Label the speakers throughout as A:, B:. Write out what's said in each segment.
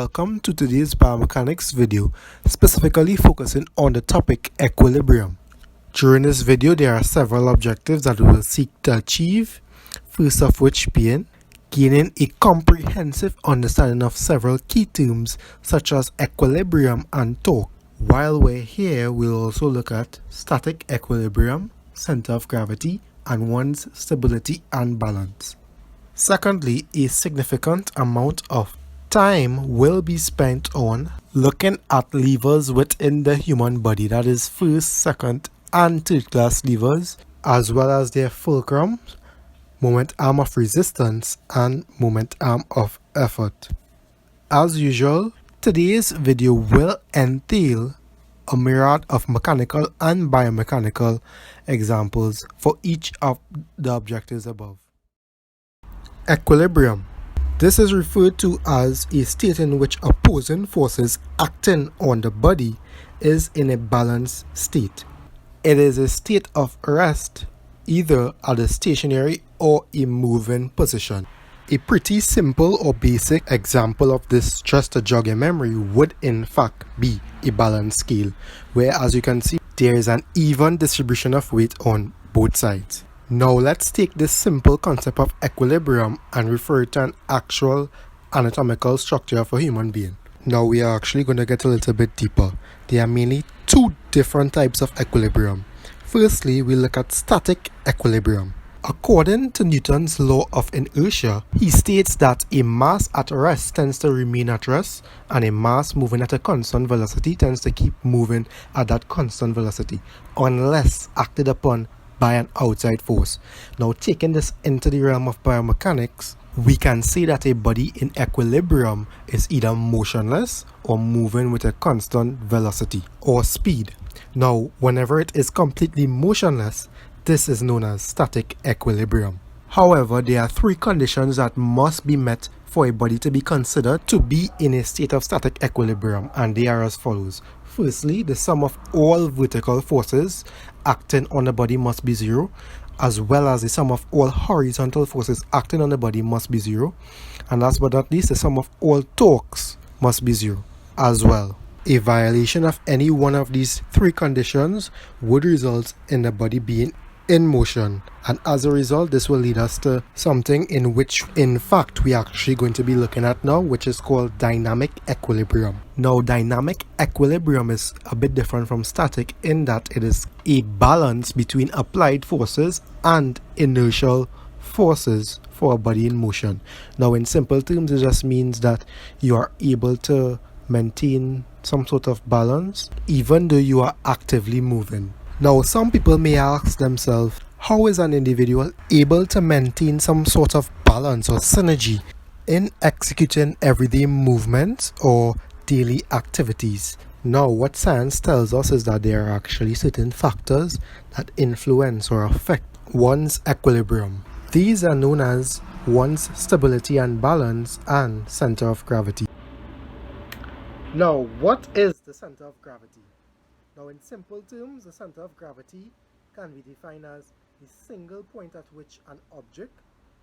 A: Welcome to today's biomechanics video, specifically focusing on the topic equilibrium. During this video, there are several objectives that we will seek to achieve, first of which being gaining a comprehensive understanding of several key terms such as equilibrium and torque. While we're here, we'll also look at static equilibrium, center of gravity, and one's stability and balance. Secondly, a significant amount of time will be spent on looking at levers within the human body, that is first, second and third class levers, as well as their fulcrum, moment arm of resistance and moment arm of effort. As usual, today's video will entail a myriad of mechanical and biomechanical examples for each of the objectives above. Equilibrium. This is referred to as a state in which opposing forces acting on the body is in a balanced state. It is a state of rest, either at a stationary or a moving position. A pretty simple or basic example of this, just to jog your memory, would in fact be a balance scale, where, as you can see, there is an even distribution of weight on both sides. Now let's take this simple concept of equilibrium and refer it to an actual anatomical structure of a human being. Now we are actually going to get a little bit deeper. There are mainly two different types of equilibrium. Firstly, we look at static equilibrium. According to Newton's law of inertia, he states that a mass at rest tends to remain at rest, and a mass moving at a constant velocity tends to keep moving at that constant velocity, unless acted upon by an outside force. Now, taking this into the realm of biomechanics, we can say that a body in equilibrium is either motionless or moving with a constant velocity or speed. Now, whenever it is completely motionless, this is known as static equilibrium. However, there are three conditions that must be met for a body to be considered to be in a state of static equilibrium, and they are as follows. Firstly, the sum of all vertical forces acting on the body must be zero, as well as the sum of all horizontal forces acting on the body must be zero, and last but not least, the sum of all torques must be zero as well. A violation of any one of these three conditions would result in the body being in motion, and as a result this will lead us to something in which in fact we are actually going to be looking at now, which is called dynamic equilibrium. Now, dynamic equilibrium is a bit different from static in that it is a balance between applied forces and inertial forces for a body in motion. Now, in simple terms, it just means that you are able to maintain some sort of balance even though you are actively moving. Now, some people may ask themselves, how is an individual able to maintain some sort of balance or synergy in executing everyday movements or daily activities? Now, what science tells us is that there are actually certain factors that influence or affect one's equilibrium. These are known as one's stability and balance and center of gravity. Now, what is the center of gravity? Now, in simple terms, the center of gravity can be defined as the single point at which an object,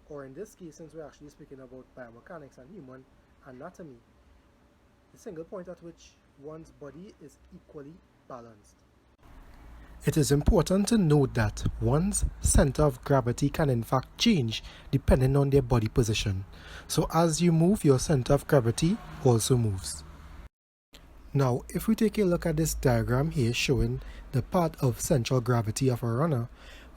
A: or in this case, since we're actually speaking about biomechanics and human anatomy, the single point at which one's body is equally balanced. It is important to note that one's center of gravity can in fact change depending on their body position. So as you move, your center of gravity also moves. Now, if we take a look at this diagram here showing the path of central gravity of a runner,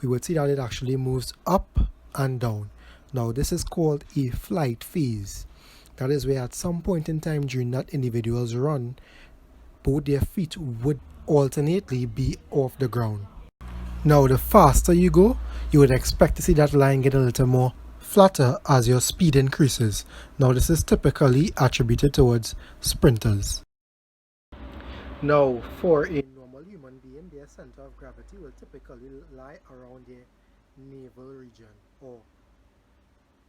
A: we will see that it actually moves up and down. Now, this is called a flight phase. That is where at some point in time during that individual's run, both their feet would alternately be off the ground. Now, the faster you go, you would expect to see that line get a little more flatter as your speed increases. Now, this is typically attributed towards sprinters. Now, for a normal human being, their center of gravity will typically lie around their navel region, or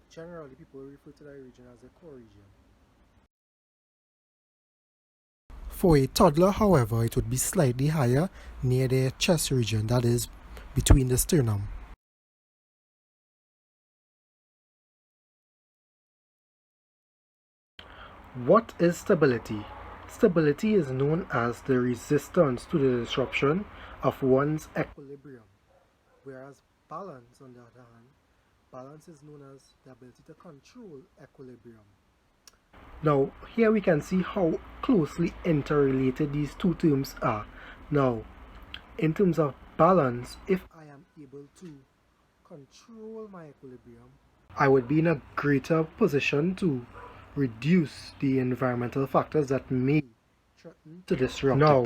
A: generally people refer to that region as the core region. For a toddler, however, it would be slightly higher near their chest region, that is between the sternum. What is stability? Stability is known as the resistance to the disruption of one's equilibrium, whereas balance, on the other hand, balance is known as the ability to control equilibrium. Now, here we can see how closely interrelated these two terms are. Now, in terms of balance, if I am able to control my equilibrium, I would be in a greater position to reduce the environmental factors that may threaten to disrupt it. Now,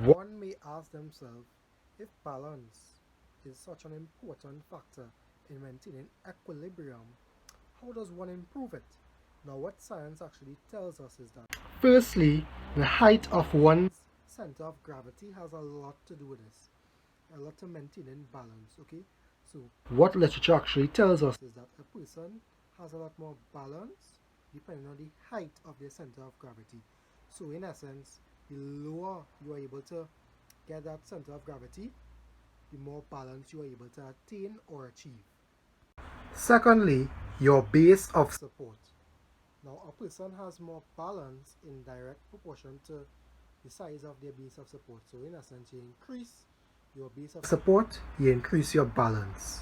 A: one may ask themselves if balance is such an important factor in maintaining equilibrium, how does one improve it? Now, what science actually tells us is that firstly, the height of one's center of gravity has a lot to do with this, a lot to maintaining balance, okay? So, what literature actually tells us is that a person has a lot more balance depending on the height of their center of gravity. So, in essence, the lower you are able to get that center of gravity, the more balance you are able to attain or achieve. Secondly, your base of support. Now, a person has more balance in direct proportion to the size of their base of support. So, in essence, you increase your base of support, you increase your balance.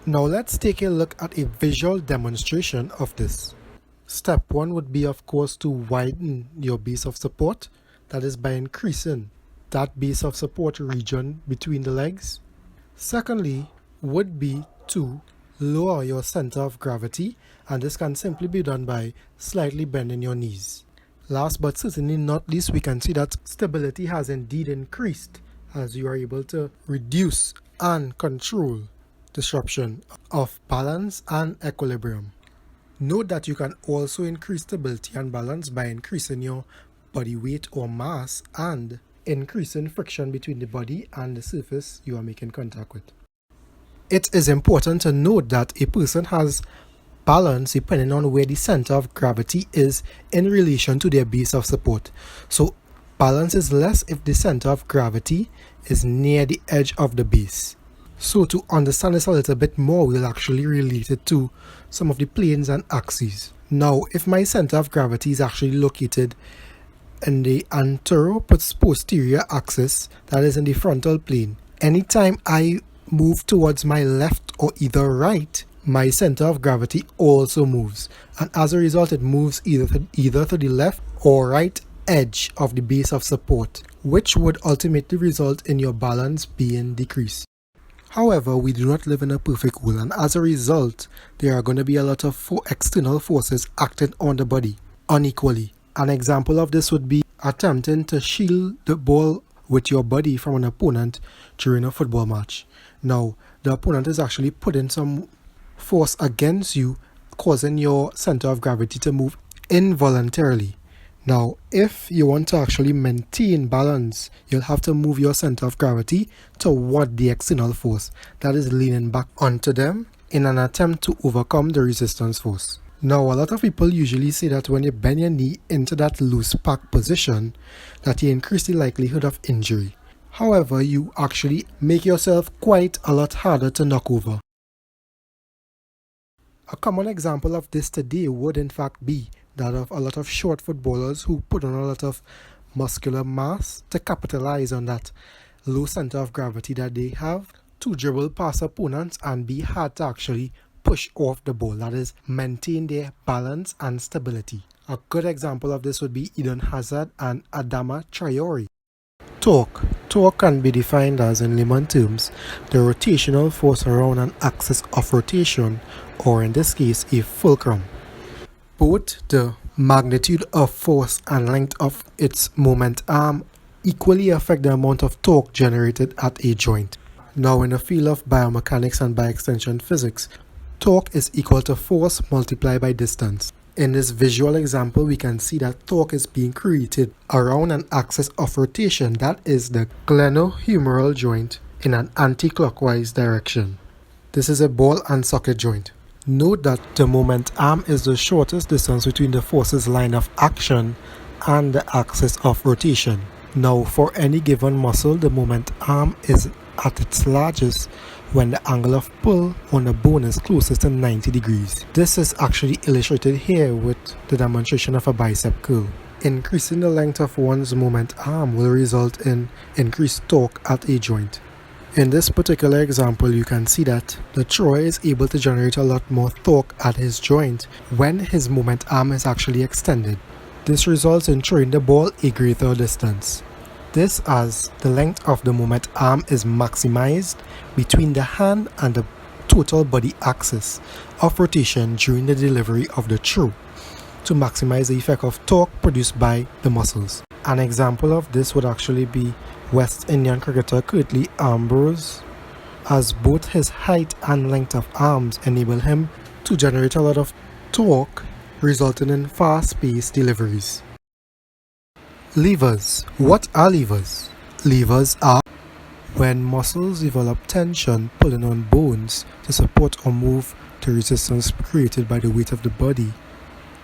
A: Now, let's take a look at a visual demonstration of this. Step 1 would be, of course, to widen your base of support. That is by increasing that base of support region between the legs. Secondly, would be to lower your center of gravity, and this can simply be done by slightly bending your knees. Last but certainly not least, we can see that stability has indeed increased as you are able to reduce and control disruption of balance and equilibrium. Note that you can also increase stability and balance by increasing your body weight or mass and increasing friction between the body and the surface you are making contact with. It is important to note that a person has balance depending on where the center of gravity is in relation to their base of support. So balance is less if the center of gravity is near the edge of the base. So to understand this a little bit more, we'll actually relate it to some of the planes and axes. Now, if my center of gravity is actually located in the antero-posterior axis, that is in the frontal plane, anytime I move towards my left or either right, my center of gravity also moves, and as a result it moves either to the left or right edge of the base of support, which would ultimately result in your balance being decreased. However, we do not live in a perfect world, and as a result there are going to be a lot of external forces acting on the body unequally. An example of this would be attempting to shield the ball with your body from an opponent during a football match. Now, the opponent is actually putting some force against you, causing your center of gravity to move involuntarily. Now, if you want to actually maintain balance, you'll have to move your center of gravity toward the external force that is leaning back onto them in an attempt to overcome the resistance force. Now, a lot of people usually say that when you bend your knee into that loose pack position, that you increase the likelihood of injury. However, you actually make yourself quite a lot harder to knock over. A common example of this today would in fact be that of a lot of short footballers who put on a lot of muscular mass to capitalize on that low center of gravity that they have to dribble past opponents and be hard to actually push off the ball, that is, maintain their balance and stability. A good example of this would be Eden Hazard and Adama Traore. Torque can be defined as, in layman terms, the rotational force around an axis of rotation, or in this case, a fulcrum. Both the magnitude of force and length of its moment arm equally affect the amount of torque generated at a joint. Now, in the field of biomechanics and by extension physics, torque is equal to force multiplied by distance. In this visual example, we can see that torque is being created around an axis of rotation, that is the glenohumeral joint, in an anti-clockwise direction. This is a ball and socket joint. Note that the moment arm is the shortest distance between the force's line of action and the axis of rotation. Now, for any given muscle, the moment arm is at its largest when the angle of pull on the bone is closest to 90 degrees. This is actually illustrated here with the demonstration of a bicep curl. Increasing the length of one's moment arm will result in increased torque at a joint. In this particular example, you can see that the thrower is able to generate a lot more torque at his joint when his moment arm is actually extended. This results in throwing the ball a greater distance. This as the length of the moment arm is maximized between the hand and the total body axis of rotation during the delivery of the throw to maximize the effect of torque produced by the muscles. An example of this would actually be West Indian cricketer Curtly Ambrose, as both his height and length of arms enable him to generate a lot of torque, resulting in fast-paced deliveries. Levers. What are levers? Levers are when muscles develop tension pulling on bones to support or move the resistance created by the weight of the body.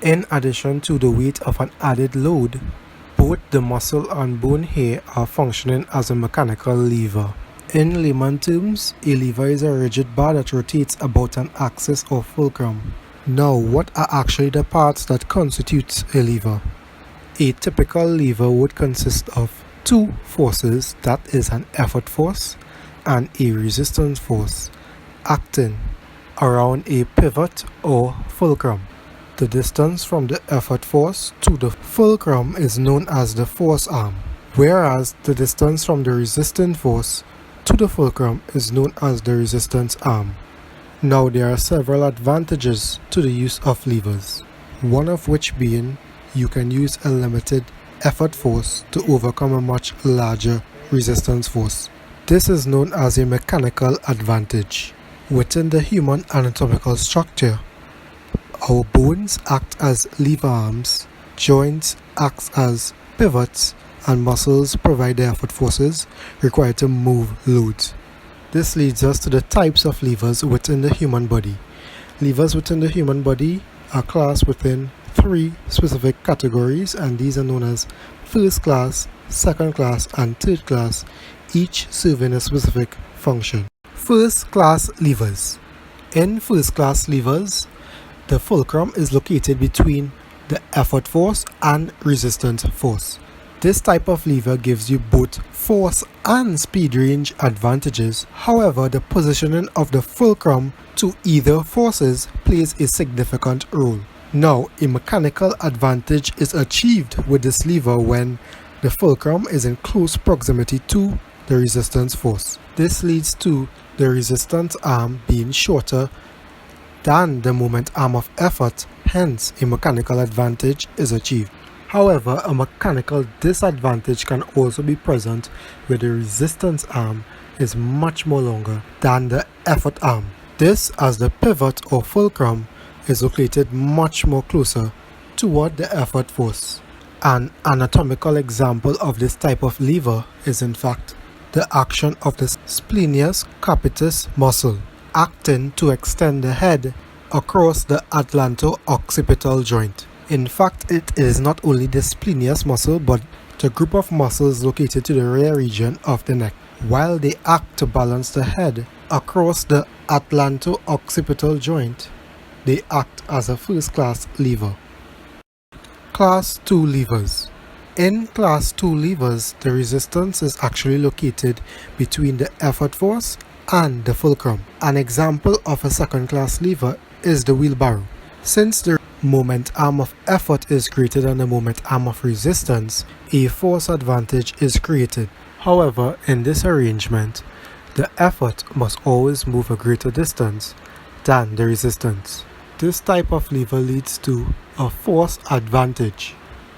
A: In addition to the weight of an added load, both the muscle and bone here are functioning as a mechanical lever. In layman terms, a lever is a rigid bar that rotates about an axis or fulcrum. Now, what are actually the parts that constitutes a lever? A typical lever would consist of two forces, that is an effort force and a resistance force, acting around a pivot or fulcrum. The distance from the effort force to the fulcrum is known as the force arm, whereas the distance from the resistant force to the fulcrum is known as the resistance arm. Now, there are several advantages to the use of levers, one of which being you can use a limited effort force to overcome a much larger resistance force. This is known as a mechanical advantage. Within the human anatomical structure, our bones act as lever arms, joints act as pivots, and muscles provide the effort forces required to move loads. This leads us to the types of levers within the human body. Levers within the human body are classed within three specific categories, and these are known as first class, second class, and third class, each serving a specific function. First class levers. In first class levers, the fulcrum is located between the effort force and resistance force. This type of lever gives you both force and speed range advantages. However, the positioning of the fulcrum to either forces plays a significant role. Now, a mechanical advantage is achieved with this lever when the fulcrum is in close proximity to the resistance force. This leads to the resistance arm being shorter than the moment arm of effort, hence a mechanical advantage is achieved. However, a mechanical disadvantage can also be present where the resistance arm is much more longer than the effort arm. This as the pivot or fulcrum is located much more closer toward the effort force. An anatomical example of this type of lever is in fact the action of the splenius capitis muscle, acting to extend the head across the atlanto-occipital joint. In fact, it is not only the splenius muscle but the group of muscles located to the rear region of the neck. While they act to balance the head across the atlanto-occipital joint, they act as a first-class lever. Class 2 levers. In Class 2 levers, the resistance is actually located between the effort force and the fulcrum. An example of a second-class lever is the wheelbarrow. Since the moment arm of effort is greater than the moment arm of resistance, a force advantage is created. However, in this arrangement, the effort must always move a greater distance than the resistance. This type of lever leads to a force advantage.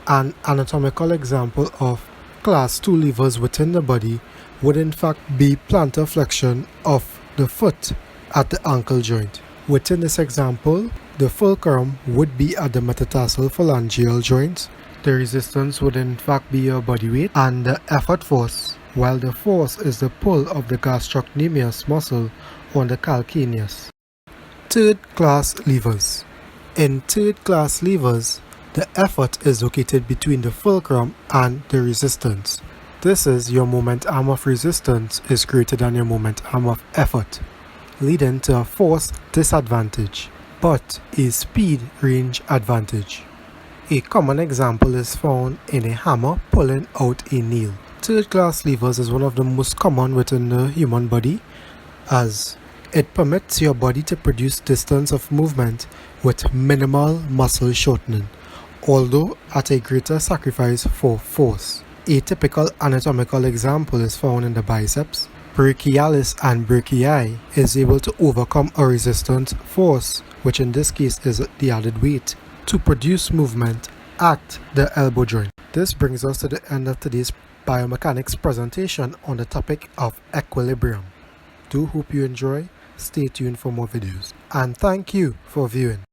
A: An anatomical example of Class 2 levers within the body would in fact be plantar flexion of the foot at the ankle joint. Within this example, the fulcrum would be at the metatarsal phalangeal joint. The resistance would in fact be your body weight and the effort force, while the force is the pull of the gastrocnemius muscle on the calcaneus. Third class levers. In third class levers, the effort is located between the fulcrum and the resistance. This is your moment arm of resistance is greater than your moment arm of effort. leading to a force disadvantage, but a speed range advantage. A common example is found in a hammer pulling out a nail. Third-class levers is one of the most common within the human body, as it permits your body to produce distance of movement with minimal muscle shortening, although at a greater sacrifice for force. A typical anatomical example is found in the biceps. Brachialis and brachii is able to overcome a resistant force, which in this case is the added weight, to produce movement at the elbow joint. This brings us to the end of today's biomechanics presentation on the topic of equilibrium. Do hope you enjoy. Stay tuned for more videos. And thank you for viewing.